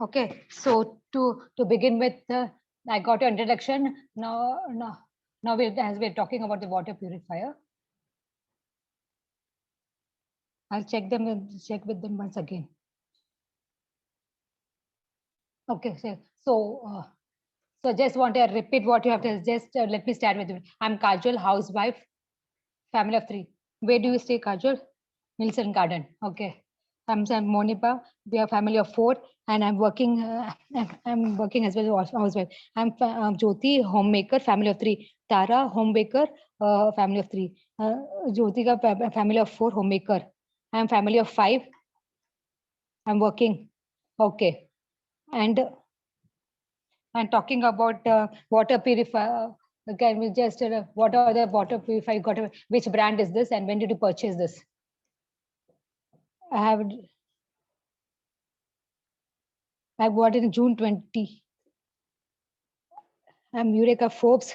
Okay, so to begin with, I got your introduction. Now as we're talking about the water purifier, I'll check with them once again. Okay, so just want to repeat what you have to. Just let me start with it. I'm Kajal, housewife, family of 3. Where do you stay, Kajal? Nilsson Garden. Okay. I'm Monipa. We are family of 4, and I'm working. I'm working as well as housewife. I'm Jyoti, homemaker, family of 3. Tara, homemaker, family of 3. Jyoti ka family of 4, homemaker. I'm family of 5. I'm working. Okay. And talking about water purifier. Can we just what are the water purifier? Which brand is this, and when did you purchase this? I have I bought it in June 20. I'm Eureka Forbes.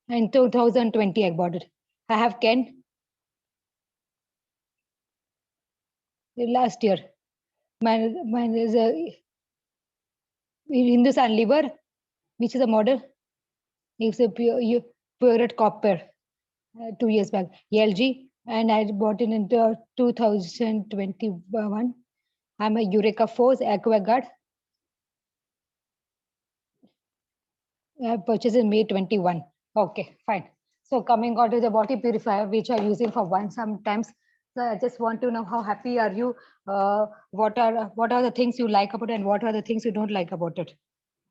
In 2020, I bought it. I have Ken last year. Mine is a Hindustan Liver, which is a model. It's a pure copper 2 years back. LG, and I bought it in 2021. I'm a Eureka Force AquaGuard. I purchased in May 21. Okay, fine. So coming on to the water purifier, which I'm using for one sometimes. So I just want to know how happy are you? What are the things you like about it, and what are the things you don't like about it?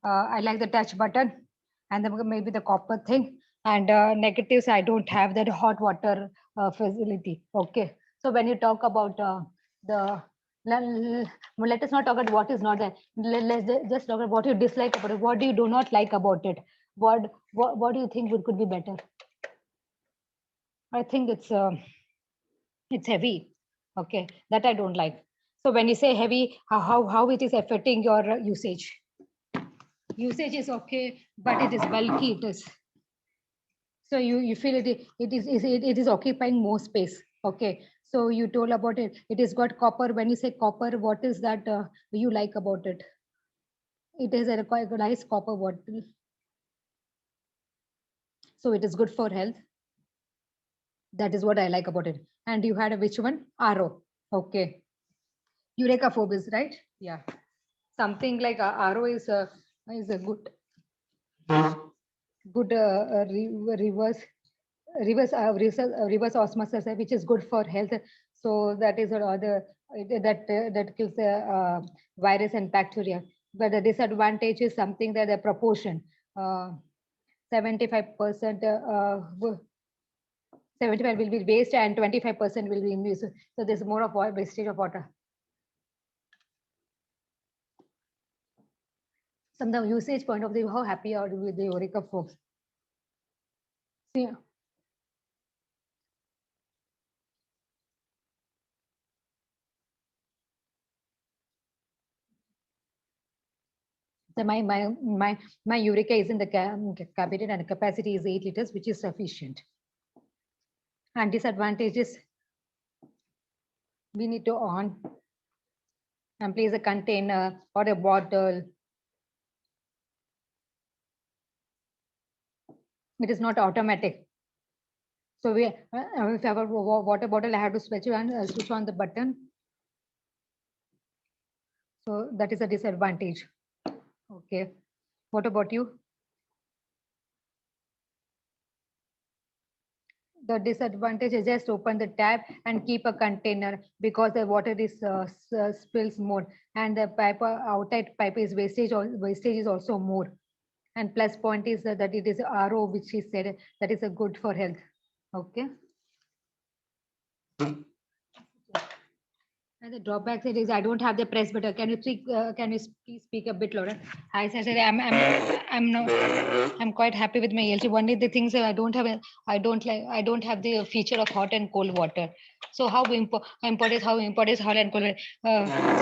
I like the touch button, and then maybe the copper thing. And negatives, I don't have that hot water facility. Okay. So when you talk about the let us not talk about what is not there. Let's just talk about what you dislike about it. What do you do not like about it? What do you think could be better? I think it's heavy. Okay, that I don't like. So when you say heavy, how it is affecting your usage? Usage is okay, but it is bulky. It is. So you feel it is occupying more space. Okay. So you told about it. It is got copper. When you say copper, what is that you like about it? It is a quite nice copper bottle. So it is good for health. That is what I like about it. And you had a which one? RO. Okay. Eureka phobis, right? Yeah. Something like RO is a good reverse osmosis, which is good for health. So that is other that kills the virus and bacteria. But the disadvantage is something that the proportion 75% 75 will be waste and 25% will be in use. So there's more of wastage of water. From the usage point of view, how happy are you with the Eureka folks? See, so my Eureka is in the cabinet and the capacity is 8 liters, which is sufficient. And disadvantages, we need to on and place a container or a bottle. It is not automatic. So if I have a water bottle, I have to switch on the button. So that is a disadvantage. Okay. What about you? The disadvantage is just open the tap and keep a container because the water is spills more, and the pipe outside pipe is wastage is also more. And plus point is that it is RO, which he said that is a good for health. Okay. And the drawback is I don't have the press button. Can you please speak a bit louder? Hi, Sasha. I'm quite happy with my LG. One of the things that I don't have I don't have the feature of hot and cold water. So how important is hot and cold water?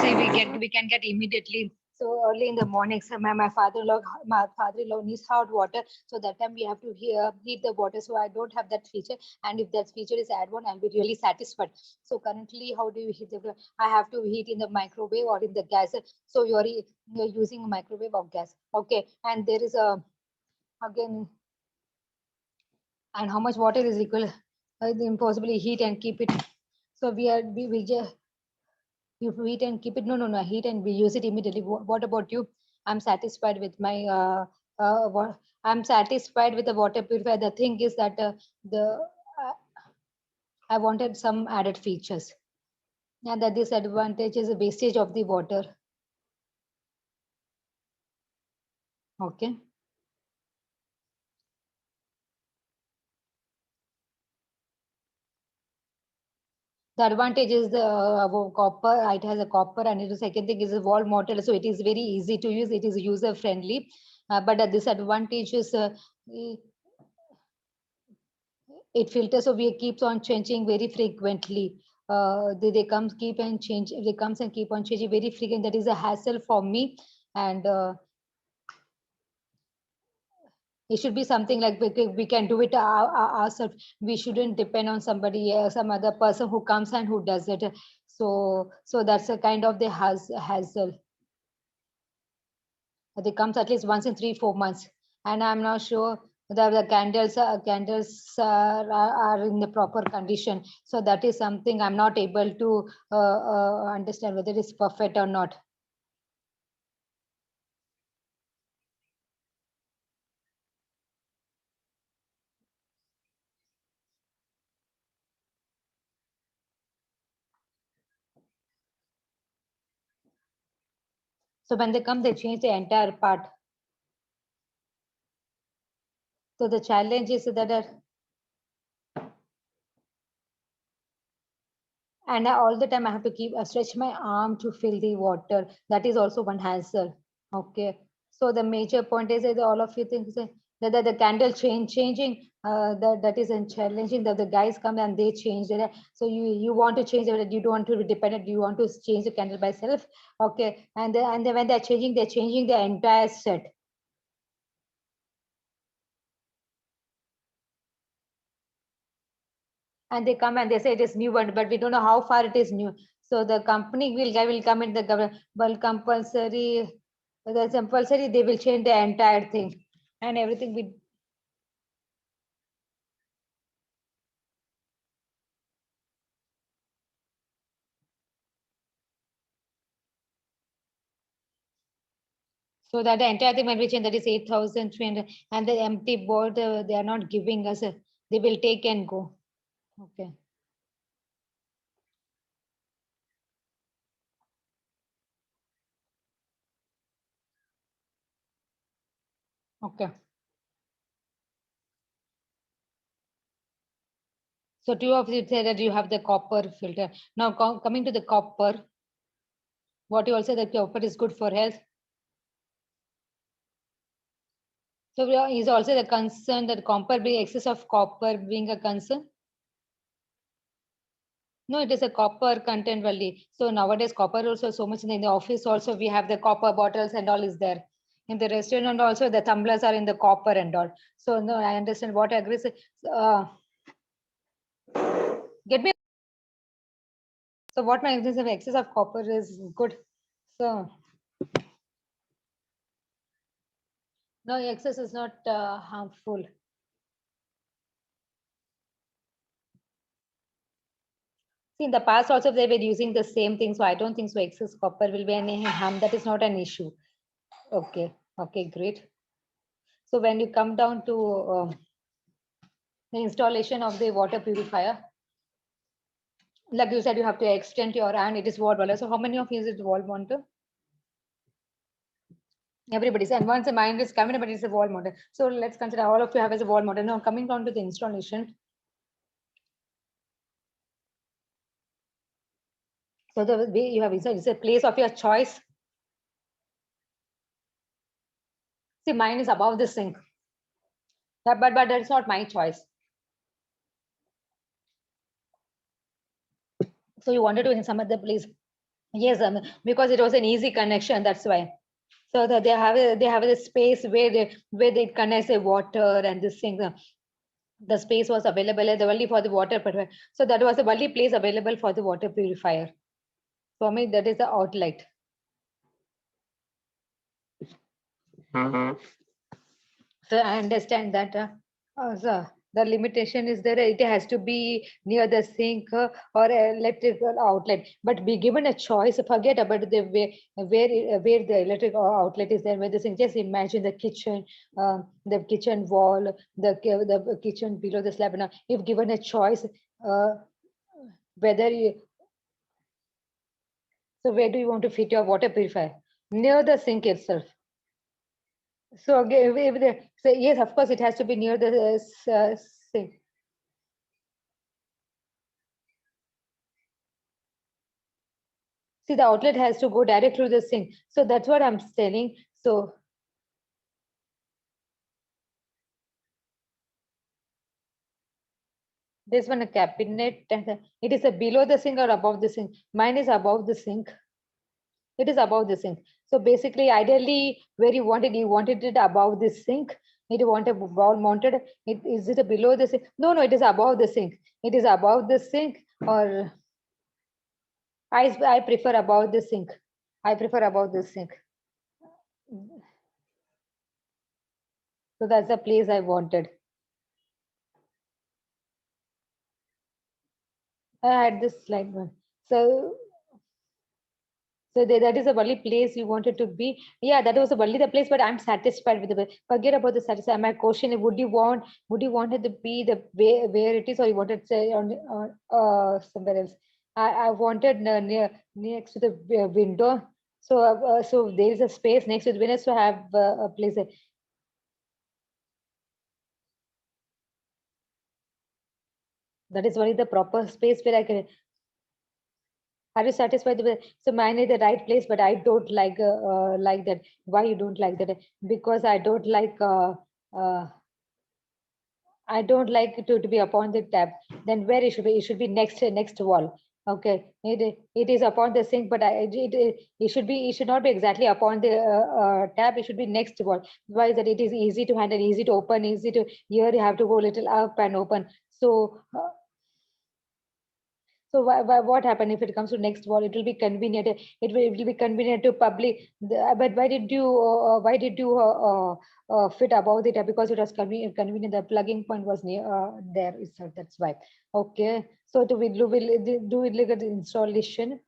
See, we can get immediately So early in the morning, so my father-in-law needs hot water. So that time we have to heat the water. So I don't have that feature. And if that feature is add one, I'll be really satisfied. So currently, how do you heat the water? I have to heat in the microwave or in the gas. So you're using a microwave or gas. Okay. And there is a, again, and how much water is equal? Impossibly heat and keep it. So we just, you heat and keep it. No, heat and we use it immediately. What about you? I'm satisfied with my I'm satisfied with the water purifier. The thing is that the uh, I wanted some added features. And the disadvantage is the wastage of the water. Okay. The advantage is the copper. It has a copper, and the second thing is a wall mounted, so it is very easy to use. It is user friendly, but the disadvantage is it filters, so we keeps on changing very frequently. They come keep and change. They comes and keep on changing very frequent. That is a hassle for me, and it should be something like we can do it ourselves. We shouldn't depend on somebody, some other person who comes and who does it. So that's a kind of the hassle. They comes at least once in 3 4 months, and I'm not sure that the candles are in the proper condition. So that is something I'm not able to understand whether it's perfect or not. So when they come, they change the entire part. So the challenge is that and all the time I have to keep stretch my arm to fill the water. That is also one hassle. Okay. So the major point is that all of you think that the candle changing that is challenging, that the guys come and they change it. So you want to change it, you don't want to be dependent, you want to change the candle by self. Okay. And then when they're changing the entire set. And they come and they say it is new one, but we don't know how far it is new. So the company will come in the government, well, compulsory, that's compulsory, they will change the entire thing and everything. So that the entire thing might be changed, that is 8,300, and the empty board, they are not giving us, they will take and go. Okay. Okay. So two of you say that you have the copper filter. Now coming to the copper, what you also that copper is good for health. So is also the concern that copper being excess of copper being a concern? No, it is a copper content only. So nowadays copper also so much in the office also we have the copper bottles and all is there. In the restaurant also the tumblers are in the copper and all. So no, I understand what I agree. Uh, get me. So what my excess of copper is good. So no, excess is not harmful. See, in the past also they were using the same thing, so I don't think so. Excess copper will be any harm. That is not an issue. Okay, okay, great. So when you come down to the installation of the water purifier, like you said, you have to extend your hand. It is wall mounted. So how many of you is it wall mounted? Everybody's. And once the mind is coming, but it's a wall mounted. So let's consider all of you have as a wall mounted. Now coming down to the installation. So the way you have it's a place of your choice. See, mine is above the sink. But that's not my choice. So you wanted to in some other place. Yes, because it was an easy connection. That's why. So that they have a space where they connect the water and this thing. The space was available only for the water purifier. So that was the only place available for the water purifier. For me, that is the outlet. So I understand that so the limitation is there. It has to be near the sink or electrical outlet. But be given a choice. Forget about the where the electric outlet is there. Where the sink. Just imagine the kitchen wall, the kitchen below the slab. Now, if given a choice, uh, whether you so where do you want to fit your water purifier? Near the sink itself. So again, if so yes, of course, it has to be near the sink. See, the outlet has to go direct through the sink. So that's what I'm telling. So this one a cabinet, it is a below the sink or above the sink. Mine is above the sink. It is above the sink. So basically, ideally, where you wanted it above the sink. You want a bowl mounted. Is it below the sink? No, no, it is above the sink. It is above the sink, or I prefer above the sink. I prefer above the sink. So that's the place I wanted. I had this slide one. So that is the only place you wanted to be. Yeah, that was only the place, but I'm satisfied with the way. Forget about the satisfaction. My question is, would you want it to be the where it is, or you wanted to say on somewhere else? I wanted next to the window. So there is a space next to the window to have a place. That is only the proper space where I can. Are you satisfied with so mine is the right place, but I don't like that. Why you don't like that? Because uh, I don't like to be upon the tab. Then where it should be? It should be next wall. Okay, it is upon the sink, but it should be, it should not be exactly upon the tab. It should be next wall. Why is that? It is easy to handle, easy to open, easy to here you have to go little up and open. So what happened if it comes to next wall? It will be convenient. It will be convenient to public. But why did you fit above it? Because it was convenient. Convenient. The plugging point was near there. So that's why. Okay. So do we look at the installation?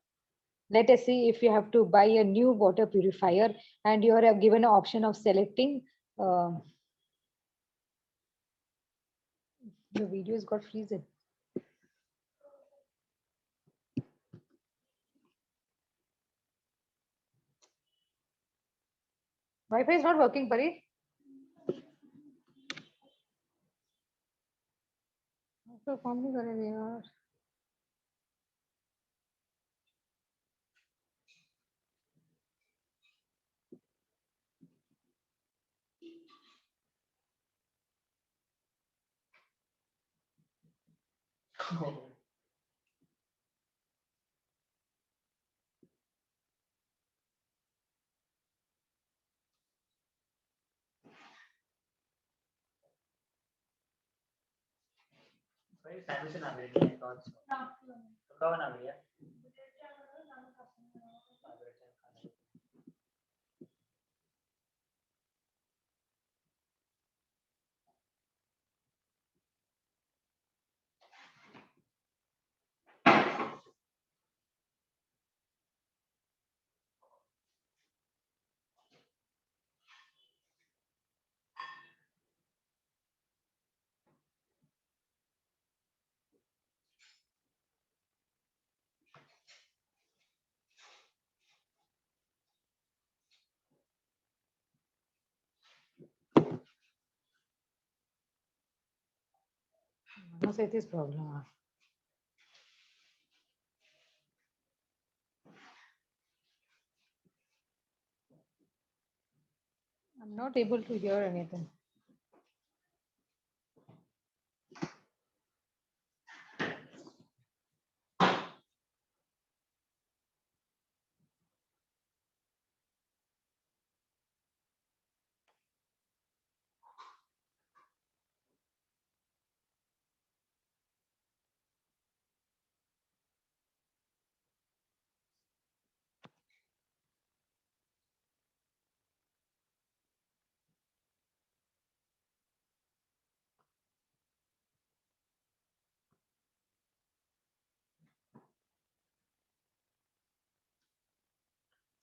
Let us see if you have to buy a new water purifier and you are given an option of selecting. Uh, the videos got freezing. Wi-Fi is not working, Pari. तो काम नहीं करेंगे यार no sé this problem. I'm not able to hear anything.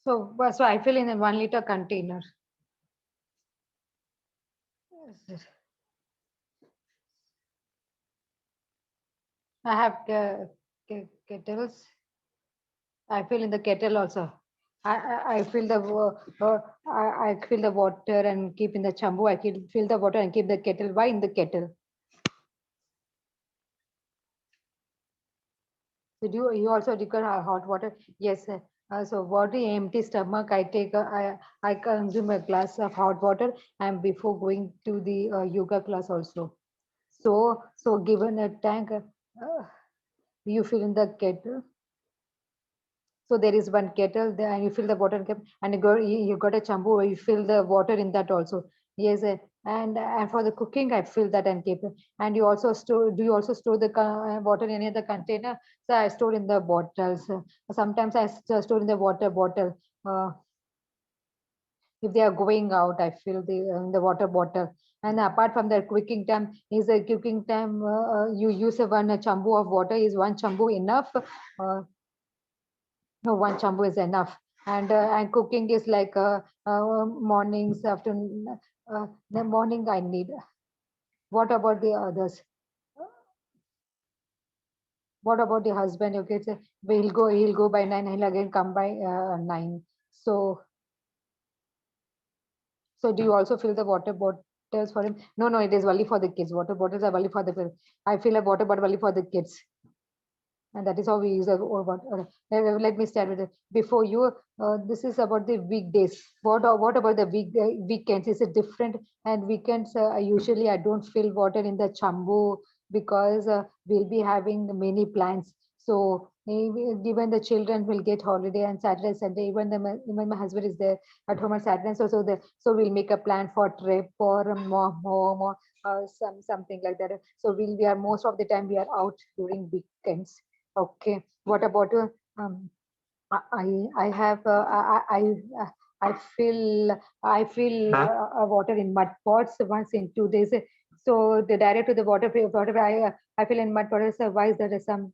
So I fill in a 1 liter container. Yes. I have kettles. I fill in the kettle also. I fill the I fill the water and keep in the chambu. Fill the water and keep the kettle. Why in the kettle? Did you also require hot water? Yes. So body empty stomach, I consume a glass of hot water and before going to the yoga class also. So given a tank, you fill in the kettle. So there is one kettle there, and you fill the water and you got a chambu where you fill the water in that also. Yes, and for the cooking, I fill that and keep it. And you also store. Do you also store the water in any other container? So I store in the bottles. Sometimes store in the water bottle. If they are going out, I fill the water bottle. And apart from that, cooking time is a cooking time. You use one chambu of water. Is one chambu enough? No, one chambu is enough. And cooking is like mornings, afternoon. The morning I need. What about the others? What about the husband? Okay, so he'll go by 9. He'll again come by 9. So do you also fill the water bottles for him? No, no, it is only for the kids. Water bottles are only for the kids. I fill a water bottle only for the kids. And that is how we use the what. Let me start with it. Before you, this is about the weekdays. What about the weekends? Is it different? And weekends, usually I don't fill water in the chambu because we'll be having many plans. So given the children will get holiday and Saturday, Sunday, even my husband is there at home on Saturday, so we'll make a plan for trip or more something like that. So we are most of the time we are out during weekends. Okay. What about I have I fill water in mud pots once in 2 days. So the direct to the water I fill in mud pots. Why is there some?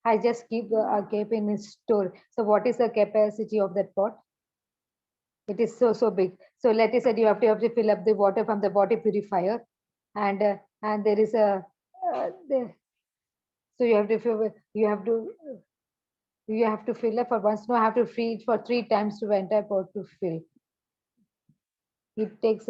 I just keep in a store. So what is the capacity of that pot? It is so big. So let us say you have to fill up the water from the water purifier, and there is a there, so you have to fill up for once. No, I have to feed for 3 times to entire pot to fill. It takes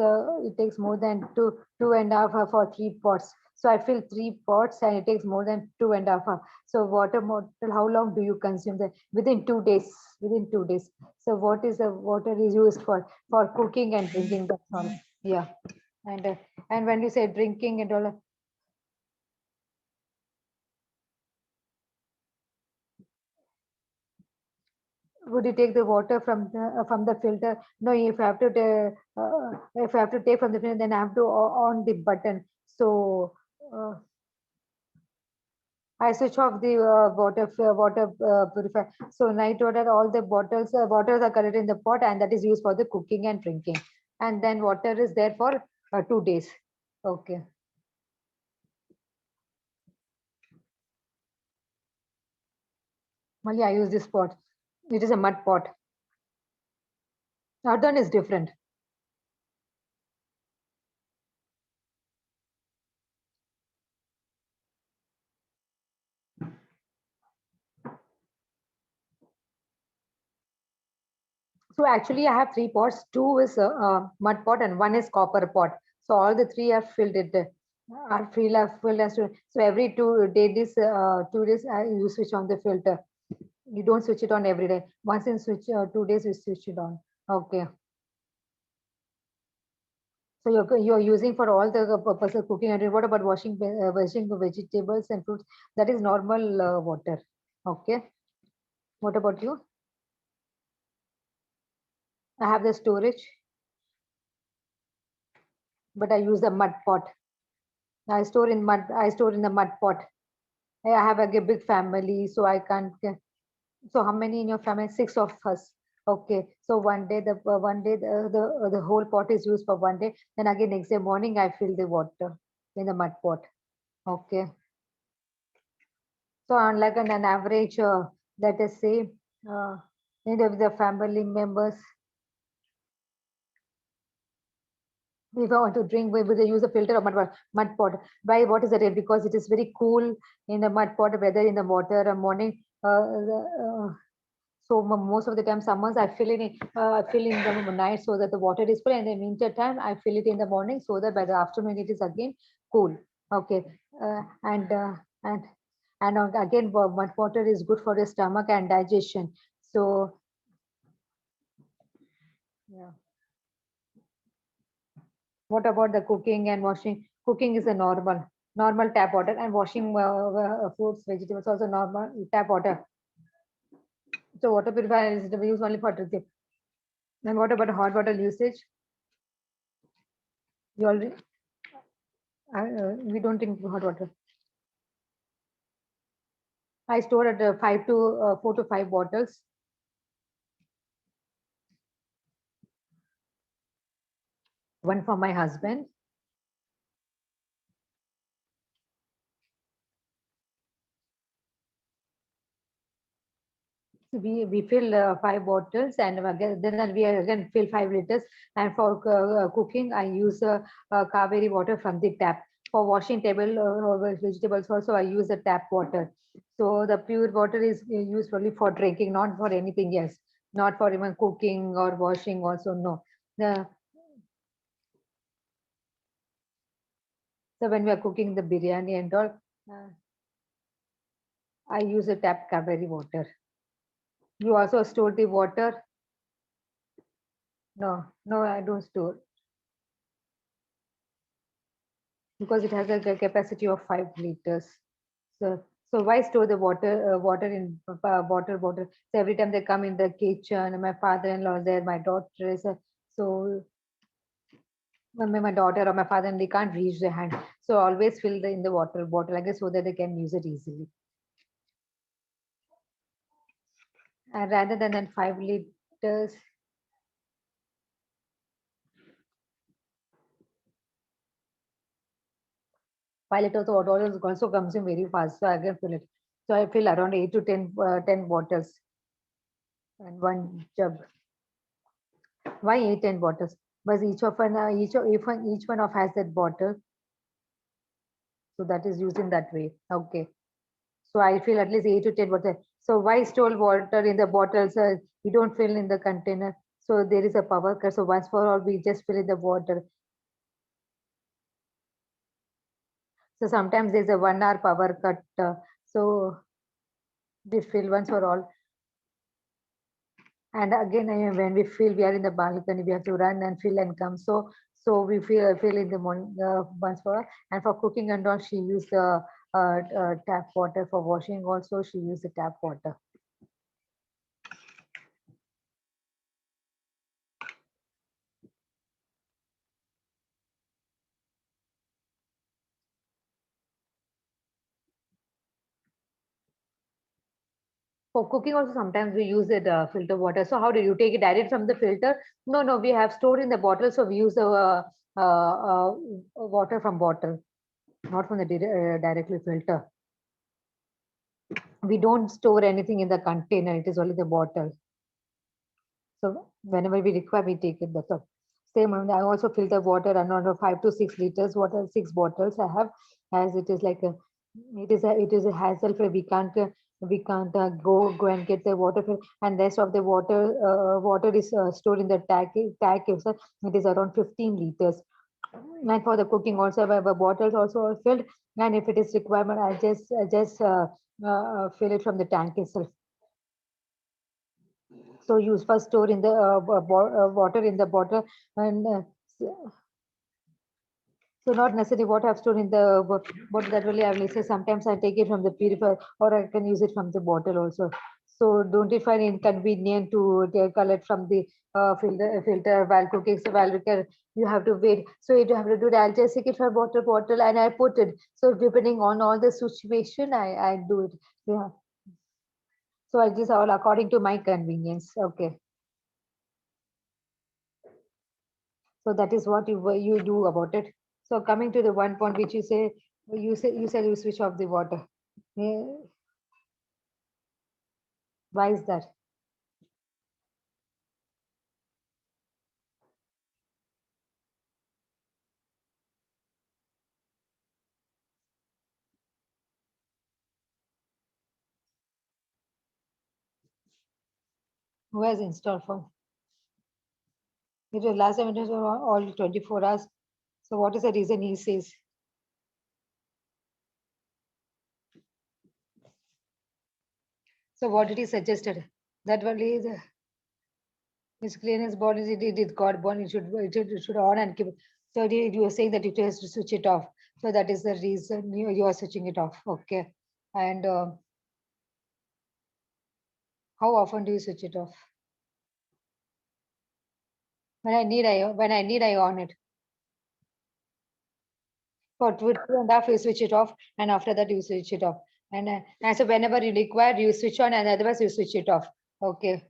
more than two and a half hour for 3 pots. So I fill 3 pots and it takes more than 2.5 hours. So water bottle, how long do you consume that? Within 2 days. Within 2 days. So what is the water is used for? For cooking and drinking. That's all. Yeah. And uh, and when you say drinking and all, would you take the water from the filter? No, if I have to take from the filter, then I have to on the button. So I switch off the water purifier. So night water, all the waters are collected in the pot, and that is used for the cooking and drinking. And then water is there for 2 days. Okay. Only I use this pot. It is a mud pot. Earthen is different. So actually, I have 3 pots. Two is mud pot and one is copper pot. So all the three are filled. Filled as so every 2 days, 2 days you switch on the filter. You don't switch it on every day. Once in switch 2 days, you switch it on. Okay. So you're using for all the purpose of cooking. And what about washing the vegetables and fruits? That is normal water. Okay. What about you? I have the storage, but I use the mud pot. I store in mud. I store in the mud pot. I have a big family, so I can't. So how many in your family? 6 of us. Okay. So one day the whole pot is used for one day. Then again next day morning I fill the water in the mud pot. Okay. So on like an average, let us say, uh, the family members, if I want to drink, we would use a filter or mud pot. Why? What is the rate? Because it is very cool in the mud pot, whether in the water or morning. So most of the time, summers I fill in the night so that the water is full, and in winter time I fill it in the morning so that by the afternoon it is again cool. Okay, uh, and uh, and again, mud water is good for the stomach and digestion. So yeah. What about the cooking and washing? Cooking is a normal tap water, and washing fruits, vegetables also normal tap water. So water purifier is used only for drinking. And what about hot water usage? You already we don't drink hot water. I store at 4 to 5 bottles. One for my husband. So we fill 5 bottles, and again, then we again fill 5 liters. And for cooking, I use Kaveri water from the tap. For washing table or vegetables, also I use the tap water. So the pure water is used only for drinking, not for anything else, not for even cooking or washing. Also, no. The, so when we are cooking the biryani and all, uh, I use a tap Kaveri water. You also store the water? No, no, I don't store because it has a capacity of 5 liters. So why store the water in water? So every time they come in the kitchen, my father-in-law is there, my daughter is so my daughter or my father-in-law can't reach their hand. So always fill in the water bottle, I guess, so that they can use it easily. And rather than 5 liters, 5 liters of water is also consumed very fast. So I can fill it. So I fill around 8 to 10 bottles and one jug. Why 8 10 bottles? But each one of has that bottle, so that is used in that way. Okay. So I fill at least 8 to 10 bottles. So why store water in the bottles? You don't fill in the container. So there is a power cut. So once for all, we just fill in the water. So sometimes there's a 1 hour power cut. So we fill once for all. And again, when we feel we are in the balcony, we have to run and fill and come. So we fill in the morning once for her. And for cooking and all, she used the tap water. For washing also, she used the tap water. For cooking also, sometimes we use it filter water. So how do you take it direct from the filter? No, no, we have stored in the bottle. So we use the water from bottle, not from the directly filter. We don't store anything in the container. It is only the bottle. So whenever we require, we take it. That's all. Same. I also filter water around 5 to 6 liters water, 6 bottles I have, as it is like it is a hassle. For we can't go and get the water and rest of the water is stored in the tank itself. It is around 15 liters. And for the cooking also, I have bottles also are filled. And if it is requirement, I just fill it from the tank itself. So use first store in the water in the bottle, and so not necessarily what I've stored in the bottle that really I've listed. Sometimes I take it from the purifier or I can use it from the bottle also. So don't you find inconvenient to collect from the filter while cooking? So you have to wait. So you have to do that. I'll just take it from bottle and I put it. So depending on all the situation, I do it. Yeah. So I just all according to my convenience. Okay. So that is what you do about it. So coming to the one point which you said you switch off the water. Yeah. Why is that? Who has installed for? It was last time it was all 24 hours. So what is the reason he says? So what did he suggested? That one is his clearness bond is it is God born. It should on and keep. So you were saying that it has to switch it off. So that is the reason you are switching it off. Okay. And how often do you switch it off? When I need I on it. For 2.5 you switch it off, and after that you switch it off. And so whenever you require, you switch on, and otherwise you switch it off. Okay.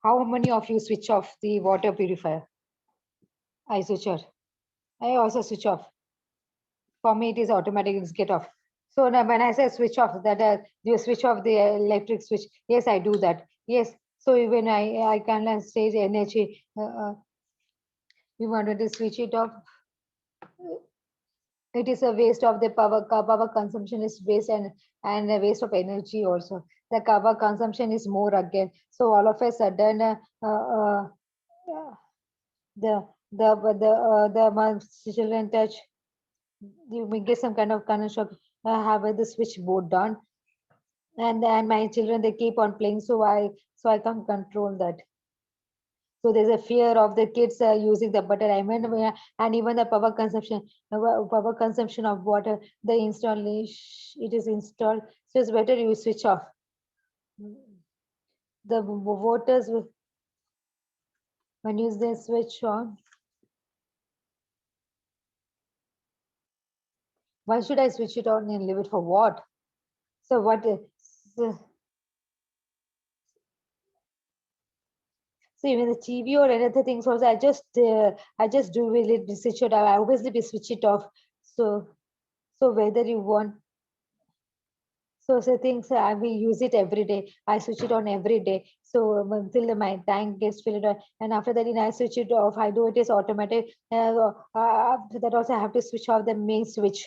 How many of you switch off the water purifier? I switch off. I also switch off. For me, it is automatic. It's get off. So now when I say switch off, that you switch off the electric switch. Yes, I do that. Yes. So even I can say the energy. You wanted to switch it off. It is a waste of the power. Power consumption is waste, and a waste of energy also. The power consumption is more again. So all of a sudden, yeah, the my children touch, you may get some kind of shock. Have the switchboard done, and my children, they keep on playing, so I can't control that. So there's a fear of the kids using the butter. I mean, and even the power consumption of water, the installation, it is installed. So it's better you switch off. The voters, when you they switch on, why should I switch it on and leave it for what? So what? So, so even the TV or any other things also, I just do really switch it off. I obviously be switch it off. So so whether you want, so things I will use it every day. I switch it on every day. So until my tank gets filled up, and after that, I switch it off. I do it is automatic. After that also I have to switch off the main switch.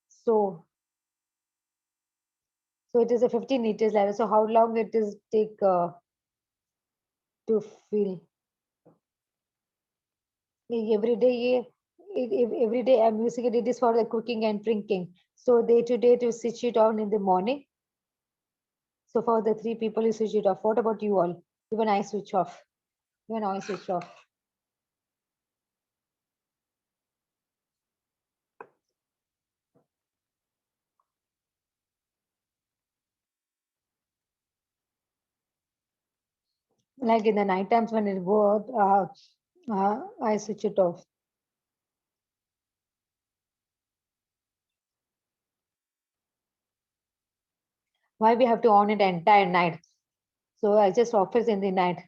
So so it is a 15 liters ladder. So how long it is take to fill? Every day, every day I'm using it. It is for the cooking and drinking. So day to day to switch it on in the morning. So for the three people, you switch it off. What about you all? Even I switch off. Even I switch off. Like in the night times when it go out, I switch it off. Why we have to on it entire night? So I just off it in the night.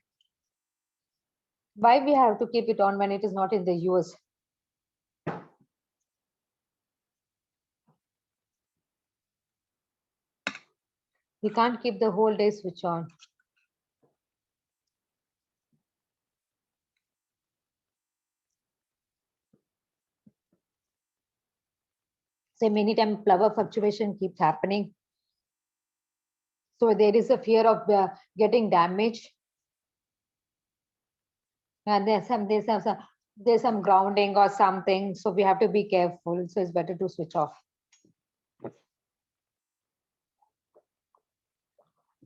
Why we have to keep it on when it is not in the use? We can't keep the whole day switch on. Say many times flower fluctuation keeps happening. So there is a fear of getting damaged, and there's some grounding or something. So we have to be careful. So it's better to switch off.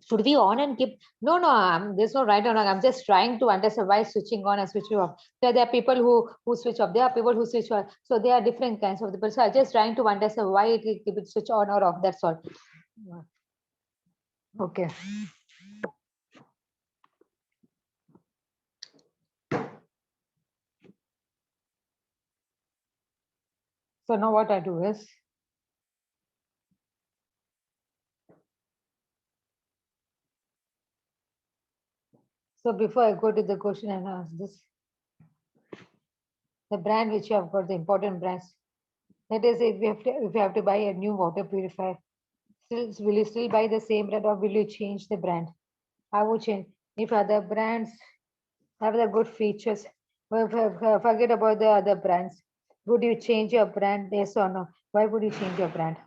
Should we on and keep? No, no, there's no right or wrong. I'm just trying to understand why switching on and switching off. There are people who switch off. There are people who switch on. So there are different kinds of people. So I'm just trying to understand why it keep it switch on or off. That's all. Okay. So now what I do is, so before I go to the question and ask this, the brand which you have got, the important brands. That is, if you have to buy a new water purifier, will you still buy the same brand or will you change the brand? I would change. If other brands have the good features, forget about the other brands. Would you change your brand? Yes or no? Why would you change your brand?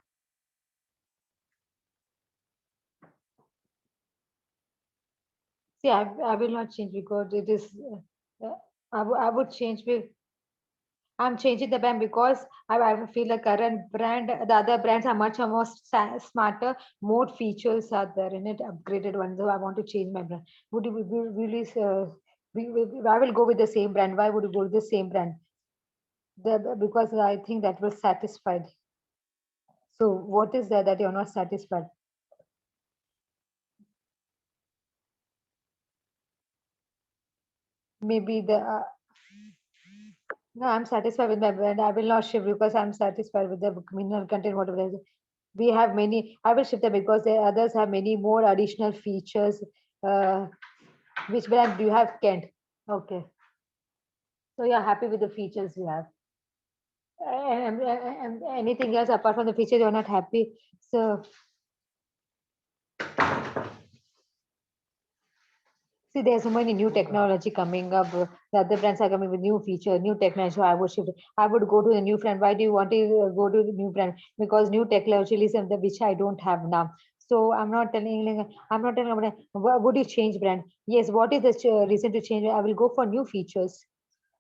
See, I will not change because it is. I would change. I'm changing the brand because I feel the current brand, the other brands are much more smarter, more features are there in it, upgraded ones. So I want to change my brand. Would you will you, I will go with the same brand. Why would you go with the same brand? Because I think that was satisfied. So what is there that you're not satisfied? Maybe the no, I'm satisfied with my brand. I will not shift because I'm satisfied with the mineral content, whatever it is. We have many. I will shift them because the others have many more additional features. Uh, which brand do you have, Kent? Okay, so you're happy with the features you have. And anything else apart from the features you're not happy? So see, there's so many new technology coming up. The other brands are coming with new feature, new technology. So I would shift. I would go to the new brand. Why do you want to go to the new brand? Because new technology is something which I don't have now. So I'm not telling. I'm not telling about. Would you change brand? Yes. What is the reason to change? I will go for new features.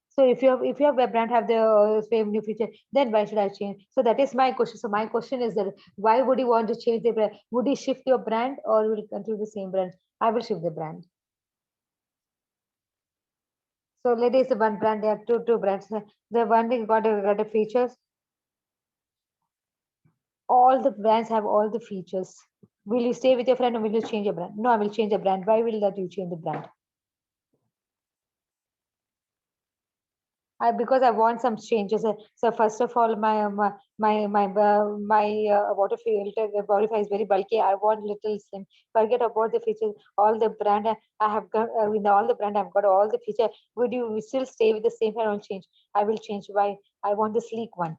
So if you have a brand have the same new feature, then why should I change? So that is my question. So my question is that why would you want to change the brand? Would you shift your brand or will you continue the same brand? I will shift the brand. So ladies, one brand, there are two brands. The one thing got the features. All the brands have all the features. Will you stay with your friend or will you change your brand? No, I will change the brand. Why will that you change the brand? Because I want some changes. So first of all, my water filter purifier is very bulky. I want little slim. Forget about the features. All the brand I have got in all the brand I've got all the feature. Would you still stay with the same brand or change? I will change. Why? I want the sleek one.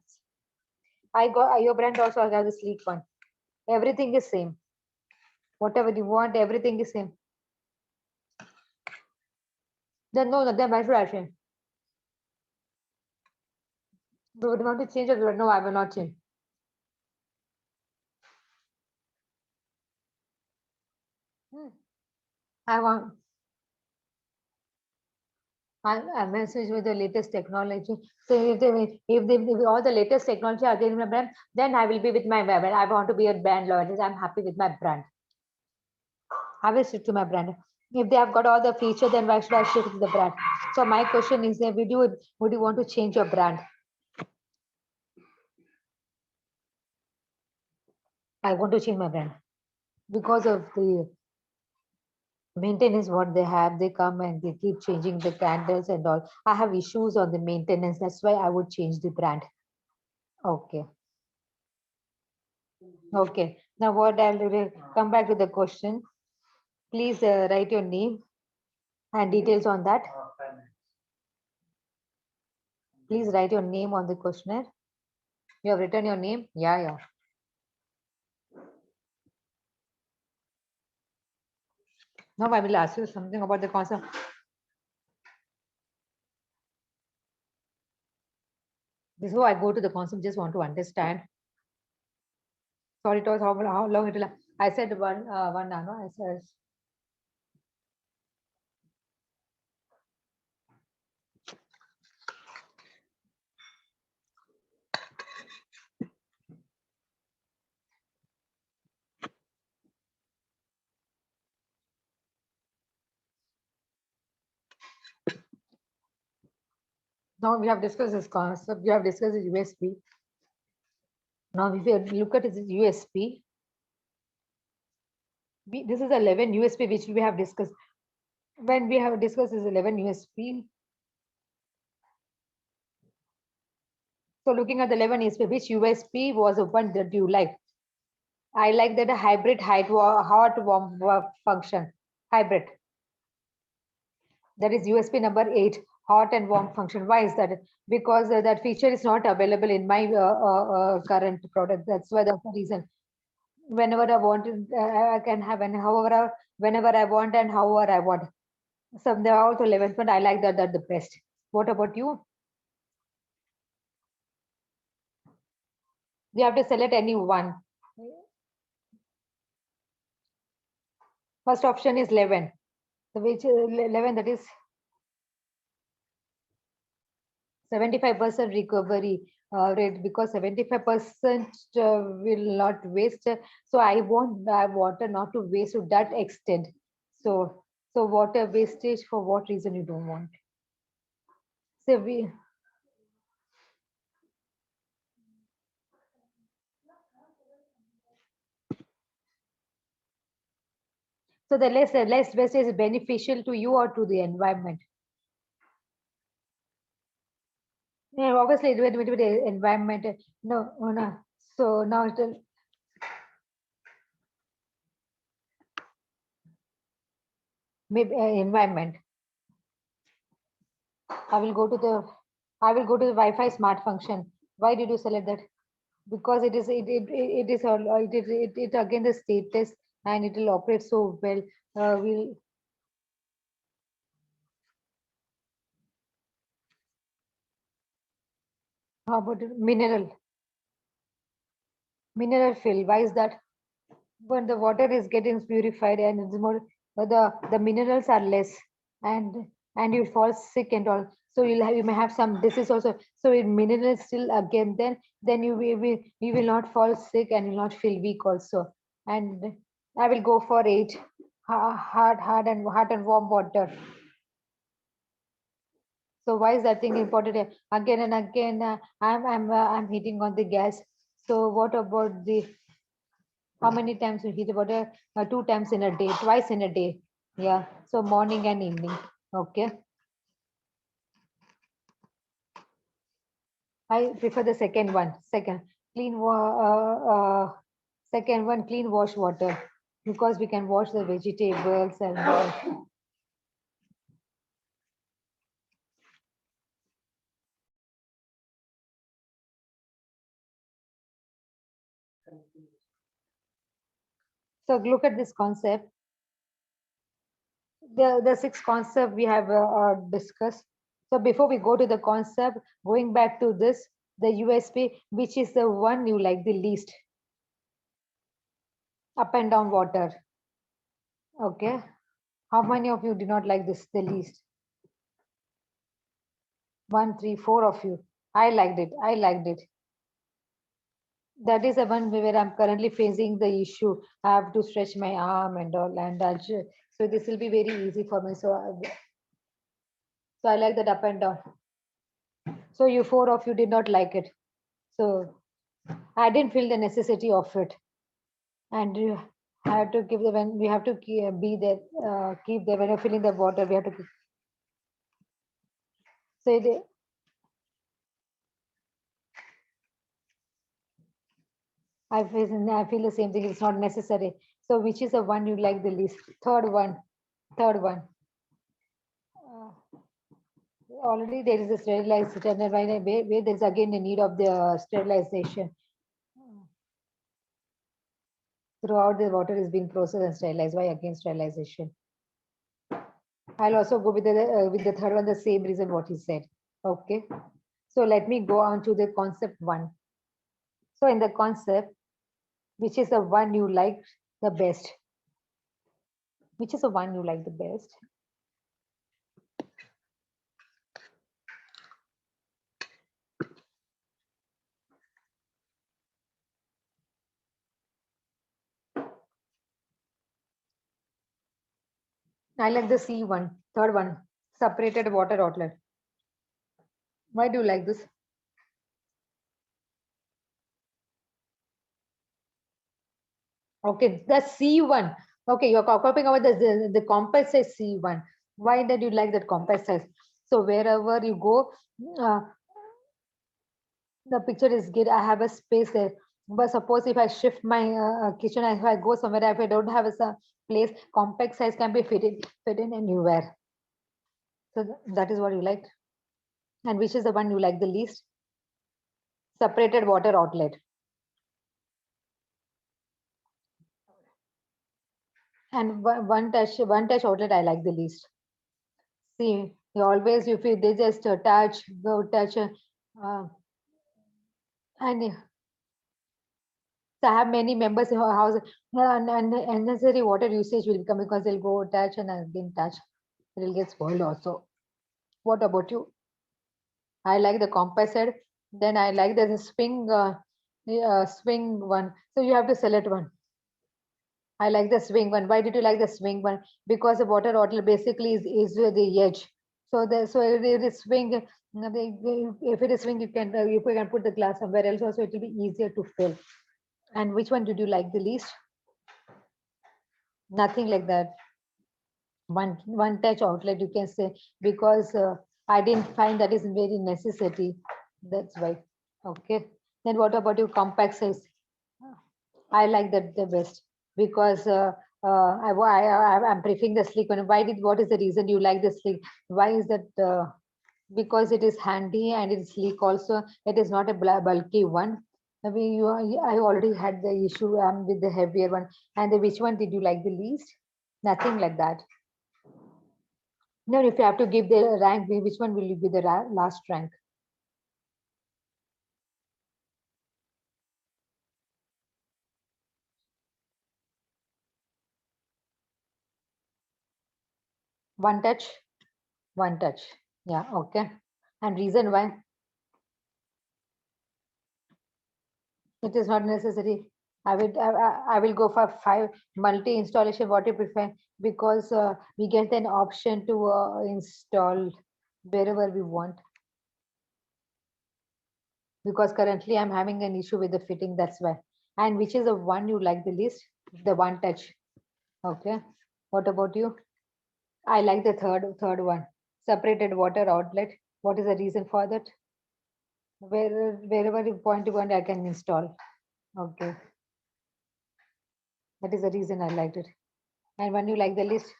I got your brand also has the sleek one. Everything is same. Whatever you want, everything is same. Then no, then why should I change? Would you want to change it? No, I will not change. Hmm. I want. I'm message with the latest technology. So if all the latest technology are there in my brand, then I will be with my brand. I want to be a brand loyalist. I'm happy with my brand. I will stick to my brand. If they have got all the feature, then why should I shift to the brand? So my question is, would you want to change your brand? I want to change my brand because of the maintenance what they have. They come and they keep changing the candles and all. I have issues on the maintenance. That's why I would change the brand. Okay. Okay. Now what I'll do, come back to the question. Please write your name and details on that. Please write your name on the questionnaire. You have written your name? Yeah, yeah. Now I will ask you something about the concept. Before I go to the concept, just want to understand. Sorry, it was how long it will. I said one hour. No? I said now we have discussed this concept. We have discussed the USP. Now if you look at this USP, this is 11 USP which we have discussed. When we have discussed this 11 USP, so looking at the 11 USP, which USP was the one that you like? I like that a hybrid hot warm function. Hybrid. That is USP number 8. hot and warm function. Why is that? Because that feature is not available in my current product. That's why that's the reason. Whenever I want, I can have, and however, whenever I want and however I want. So they are also 11th one. I like that the best. What about you? You have to select any one. First option is 11. So which 11, that is 75% recovery rate, because 75% will not waste. So I want water not to waste to that extent. So water wastage, for what reason you don't want? So we so the less wastage is beneficial to you or to the environment. Yeah, obviously it will be the environment. No, oh, no. So now maybe environment. I will go to the Wi-Fi smart function. Why did you select that? Because it is all it again the status, and it will operate so well. Will How about mineral fill? Why is that? When the water is getting purified and it's more, the minerals are less, and you fall sick and all. So you may have some disease also. So in minerals still again, then you will not fall sick and will not feel weak also. And I will go for 8. Hard and warm water. So why is that thing important? Again and again, I'm heating on the gas. So what about the how many times you heat water? 2 times in a day, twice in a day. Yeah. So morning and evening. Okay. I prefer the second one. Second, second one, clean wash water, because we can wash the vegetables and all. So look at this concept. The 6 concept we have discussed. So before we go to the concept, going back to this, the USP, which is the one you like the least? Up and down water. Okay. How many of you did not like this the least? 1, 3, 4 of you. I liked it. I liked it. That is the one where I'm currently facing the issue. I have to stretch my arm and all, and so this will be very easy for me. So I like that up and down. So you 4 of you did not like it. So I didn't feel the necessity of it, and you have to give the when we have to be there, keep there when you're filling the water. We have to keep. So I feel the same thing. It's not necessary. So which is the one you like the least? Third one. Third one. Uh, Already there is a sterilized and where there is again the need of the sterilization. Throughout the water is being processed and sterilized. Why again sterilization? I'll also go with the third one, the same reason what he said. Okay. So let me go on to the concept 1. So in the concept, which is the one you like the best? Which is the one you like the best? I like the C one, third one, separated water outlet. Why do you like this? Okay, the C1. Okay, you're talking about the compact size C1. Why did you like that compact size? So wherever you go, uh, the picture is good. I have a space there. But suppose if I shift my kitchen, if I go somewhere, if I don't have a place, compact size can be fit in anywhere. So that is what you like. And which is the one you like the least? Separated water outlet. And one touch outlet I like the least. See, you always if you they just touch, go touch, and so I have many members in our house, and unnecessary water usage will become because they'll go touch and again touch. It will get spoiled also. What about you? I like the composite. Then I like the swing one. So you have to select one. I like the swing one. Why did you like the swing one? Because the water bottle basically is the edge. So if it is swing, if it is swing, you can put the glass somewhere else. Also, it will be easier to fill. And which one did you like the least? Nothing like that. One touch outlet you can say, because I didn't find that is very necessity. That's why. Okay. Then what about your compact size? I like that the best because I'm preferring the sleek one. What is the reason you like the sleek? Why is that? Because it is handy and it's sleek also. It is not a bulky one. I mean, I already had the issue with the heavier one. And which one did you like the least? Nothing like that. No, if you have to give the rank, which one will you be the last rank? One touch, one touch. Yeah, okay. And reason why it is not necessary. I will go for 5 multi installation. What you prefer? Because we get an option to install wherever we want. Because currently I'm having an issue with the fitting. That's why. And which is the one you like the least? The one touch. Okay. What about you? I like the third one. Separated water outlet. What is the reason for that? Wherever you point to point, I can install. Okay, that is the reason I liked it. And when you like the list,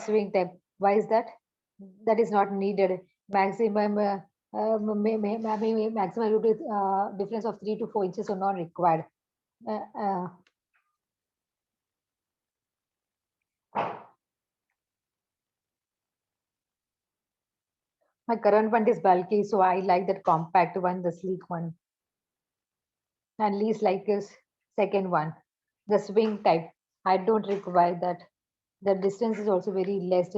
swing type. Why is that? That is not needed. Maximum maximum difference of 3 to 4 inches are not required. Uh, uh, my current one is bulky, so I like that compact one, the sleek one. And least like is second one, the swing type. I don't require that. The distance is also very less.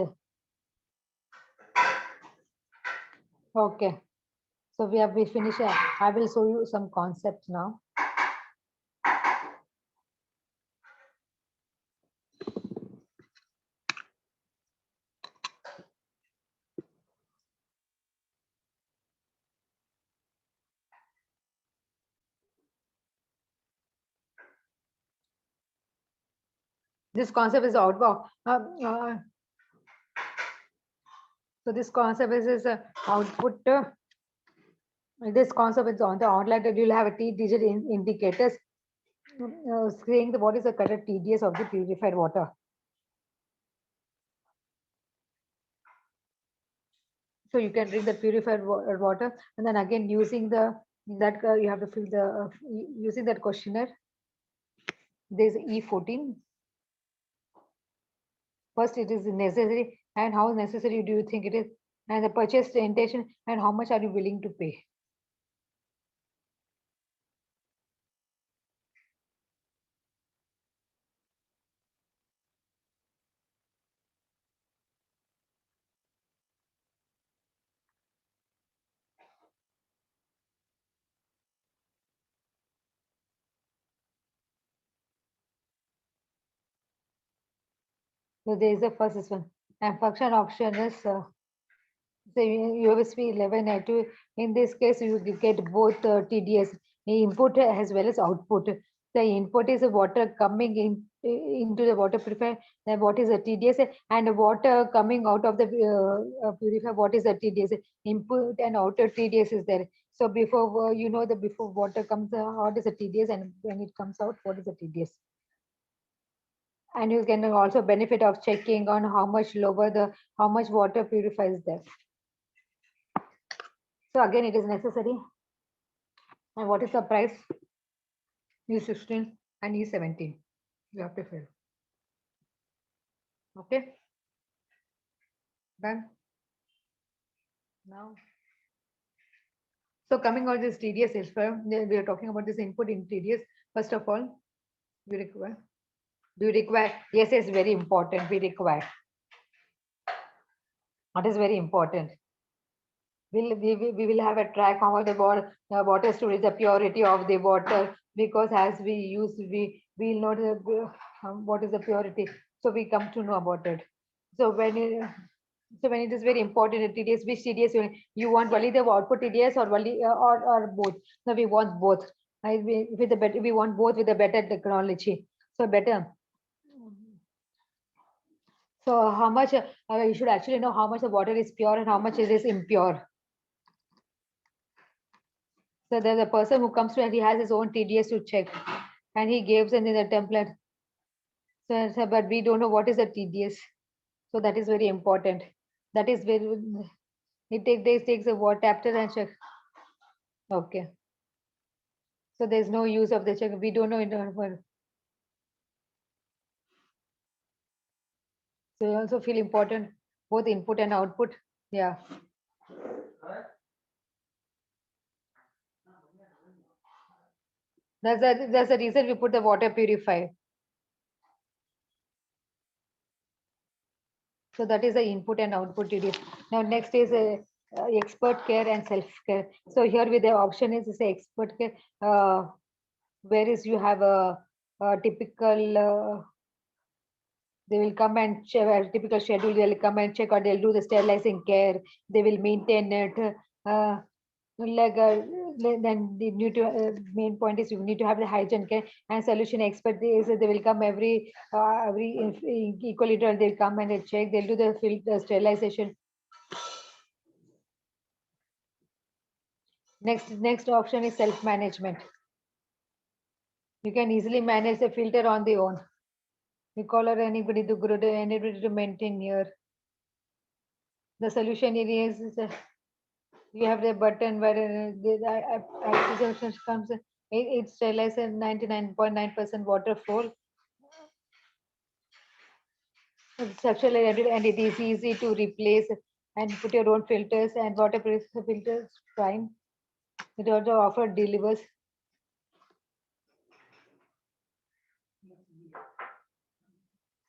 Okay, so we finished. I will show you some concepts now. This concept is outbound. So this concept is output. This concept is on the outlet. You'll have a T-digit indicators saying what is the correct TDS of the purified water. So you can drink the purified water, and then again using that you have to fill the using that questionnaire. There's E14. First, it is necessary, and how necessary do you think it is, and the purchase intention, and how much are you willing to pay? So there is the first this one, and function option is so USB 11 I2. In this case, you get both TDS input as well as output. The input is the water coming into the water purifier. Then what is the TDS, and the water coming out of the purifier? What is the TDS? Input and outer TDS is there. So before the before water comes out, what is the TDS, and when it comes out, what is the TDS? And you can also benefit of checking on how much lower the how much water purifies there. So again, it is necessary. And what is the price? E16 and E17. You have to fill. Okay. Done. Now. So coming on this TDS, we are talking about this input in TDS. First of all, we require. Do you require? Yes, it's very important. We require. What is very important? We will have a track of the water storage, the purity of the water, because as we use, we know what is the purity. So we come to know about it. So when it is very important, TDS, which TDS you want, only the output TDS or only or both? No, we want both. With the better, we want both with the better technology. So better. So how much you should actually know how much the water is pure and how much it is impure. So there's a person who comes to and he has his own TDS to check, and he gives in the template. So, but we don't know what is the TDS. So that is very important. That is very. It takes a water after and check. Okay. So there's no use of the check. We don't know in. So you also feel important both input and output. Yeah. That's the reason we put the water purifier. So that is the input and output TDS. Now next is expert care and self care. So here with the option is say expert care. Whereas you have a typical they will come and check a typical schedule, they'll come and check, or they'll do the sterilizing care, they will maintain it, uh, like then the new to, main point is you need to have the hygiene care and solution expert is they will come every equal interval, they'll come and they'll check, they'll do the filter sterilization. Next option is self management. You can easily manage the filter on the own. You call or anybody to maintain here. The solution is you have the button where the oxygen comes. It sterilizes 99.9% water flow. Structural and it is easy to replace and put your own filters and water filters. Fine. It also offer delivers.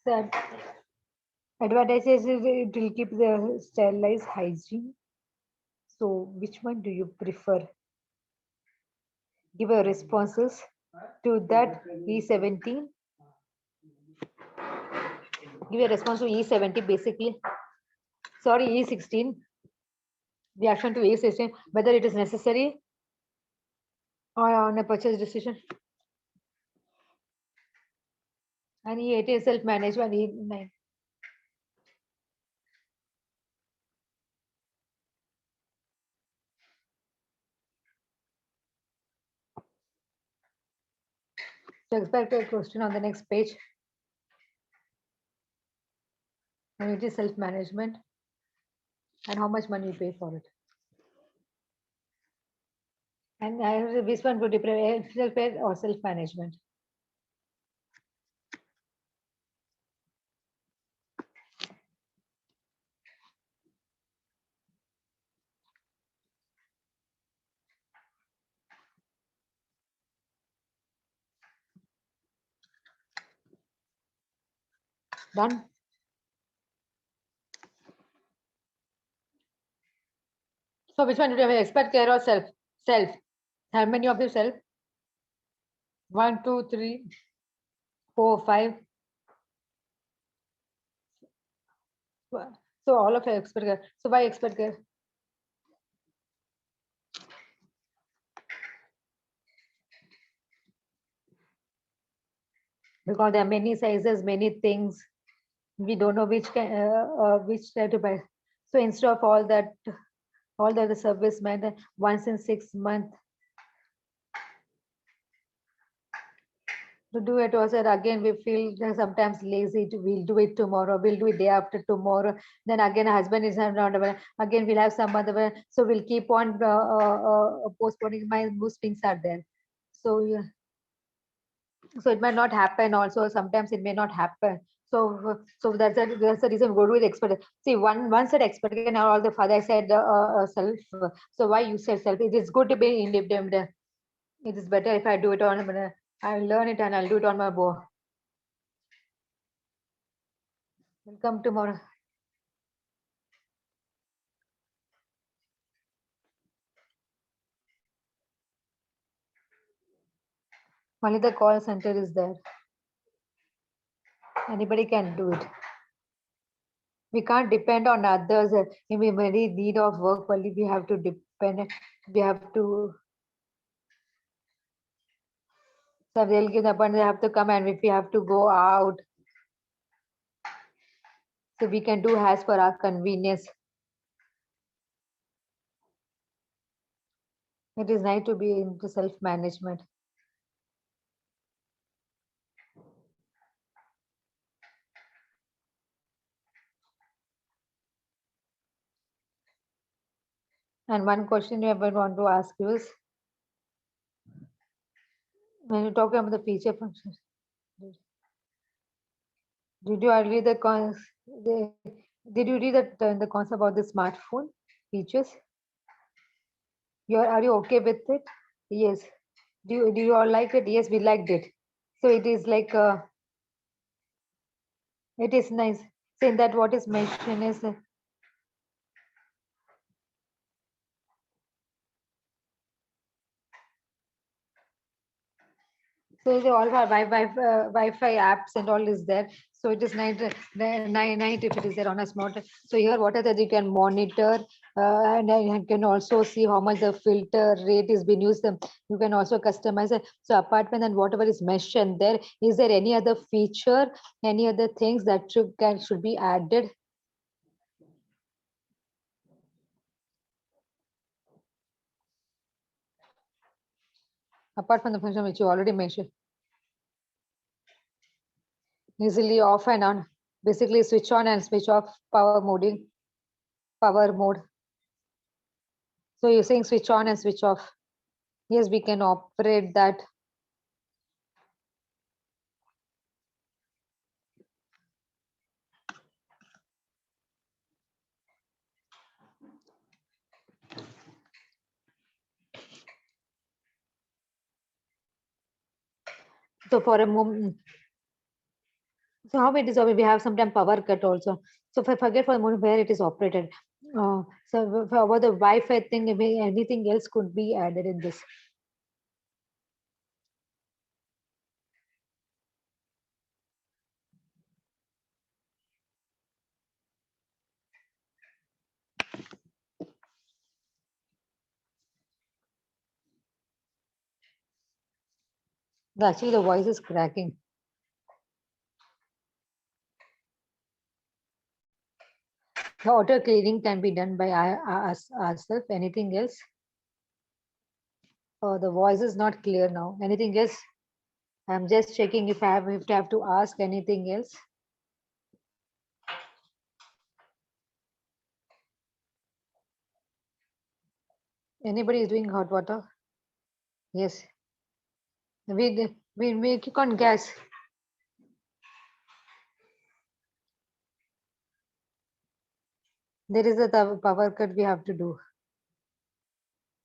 So advantages is it will keep the sterilized hygiene. So which one do you prefer? Give your responses to that E17. Give a response to E70 basically. Sorry, E16. Reaction to E16, whether it is necessary or on a purchase decision. And E8 is self-management. E9. So expect a question on the next page. And it is self-management and how much money you pay for it. And which one would you prefer, self-pay or self-management? Done. So which one do you have? Expert care or self? Self. How many of you self? 1, 2, 3, 4, 5. So all of you expert care. So why expert care? Because there are many sizes, many things. We don't know which to buy. So instead of all that, all the service man once in 6 months, to do it was it again we feel sometimes lazy to we'll do it tomorrow, we'll do it day after tomorrow, then again husband is not available, again we'll have some other, so we'll keep on postponing. My most things are there, so yeah, so it might not happen also, sometimes it may not happen. So that's the reason go with expert. See, one said expert and all the father said self. So why you said self? It is good to be independent. It is better if I do it on, I'll learn it and I'll do it on my board. We'll come tomorrow. Only the call center is there. Anybody can do it. We can't depend on others. If we very need of work, only we have to depend. We have to. So they'll give the appointment. They have to come, and if we have to go out, so we can do as per our convenience. It is nice to be into self-management. And one question you ever want to ask you is when you talk about the feature functions. Did you read the did you read the concept about the smartphone features? Are you okay with it? Yes. Do you all like it? Yes, we liked it. So it is like it is nice. Saying that what is mentioned is so the all our Wi-Fi apps and all is there. So it is night if it is there on a smart. So here, what are that you can monitor, and I can also see how much the filter rate is being used. You can also customize it. So apart from that, whatever is mentioned there, is there any other feature, any other things that should be added? Apart from the function which you already mentioned, easily off and on, basically switch on and switch off power mode. So you're saying switch on and switch off. Yes, we can operate that. So for a moment, so how it is, we have sometimes power cut also. So if I forget for a moment where it is operated. So for about the Wi-Fi thing, anything else could be added in this. Actually, the voice is cracking. The auto cleaning can be done by us ourselves. Anything else? The voice is not clear now. Anything else? I'm just checking if I have to ask anything else. Anybody is doing hot water? Yes. We make it on gas. There is a power cut we have to do.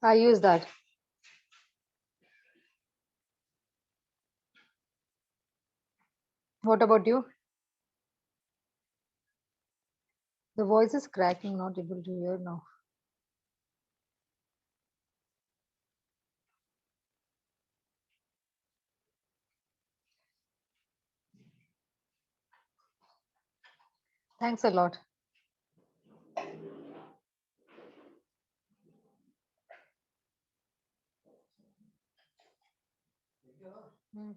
I use that. What about you? The voice is cracking, not able to hear now. Thanks a lot. Hmm.